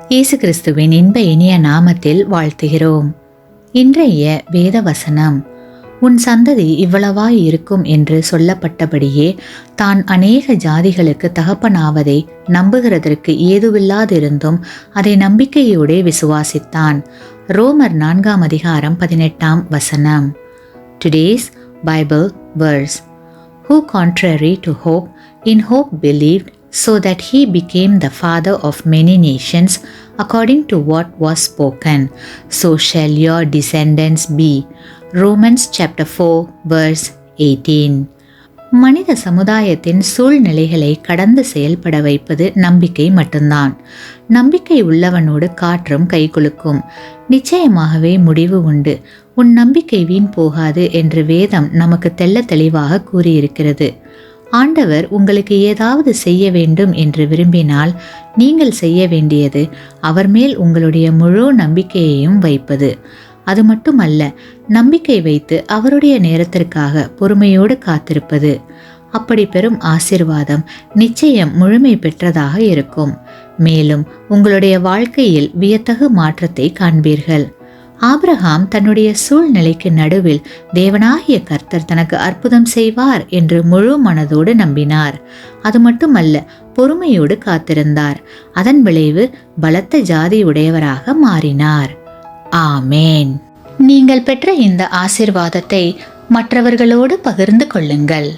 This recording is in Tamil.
இயேசு கிறிஸ்துவின் இன்ப இனிய நாமத்தில் வாழ்த்துகிறோம். இன்றைய வேத வசனம், உன் சந்ததி இவ்வளவாய் இருக்கும் என்று சொல்லப்பட்டபடியே தான் அநேக ஜாதிகளுக்கு தகப்பனாவதை நம்புகிறதற்கு ஏதுவில்லாதிருந்தும் அதை நம்பிக்கையோடே விசுவாசித்தான். ரோமர் 4:18. Today's Bible verse. Who contrary to hope, in hope believed, so that he became the father of many nations, according to what was spoken, so shall your descendants be. Romans chapter 4 verse 18. மனித சமுதாயத்தின் சூழ்நிலைகளை கடந்து செயல்பட வைப்பது நம்பிக்கை மட்டும்தான். நம்பிக்கை உள்ளவனோடு காற்றும் கைகுலுக்கும். நிச்சயமாகவே முடிவு உண்டு. உன் நம்பிக்கை வீண் போகாது என்று வேதம் நமக்கு தெள்ள தெளிவாக கூறியிருக்கிறது. ஆண்டவர் உங்களுக்கு ஏதாவது செய்ய வேண்டும் என்று விரும்பினால் நீங்கள் செய்ய வேண்டியது அவர் மேல் உங்களுடைய முழு நம்பிக்கையையும் வைப்பது. அது மட்டுமல்ல, நம்பிக்கை வைத்து அவருடைய நேரத்திற்காக பொறுமையோடு காத்திருப்பது. அப்படி பெறும் ஆசீர்வாதம் நிச்சயம் முழுமை பெற்றதாக இருக்கும். மேலும் உங்களுடைய வாழ்க்கையில் வியத்தகு மாற்றத்தை காண்பீர்கள். ஆபிரகாம் தன்னுடைய சூழ்நிலைக்கு நடுவில் தேவனாகிய கர்த்தர் தனக்கு அற்புதம் செய்வார் என்று முழு மனதோடு நம்பினார். அது மட்டுமல்ல, பொறுமையோடு காத்திருந்தார். அதன் விளைவு பலத்த ஜாதி உடையவராக மாறினார். ஆமேன். நீங்கள் பெற்ற இந்த ஆசீர்வாதத்தை மற்றவர்களோடு பகிர்ந்து கொள்ளுங்கள்.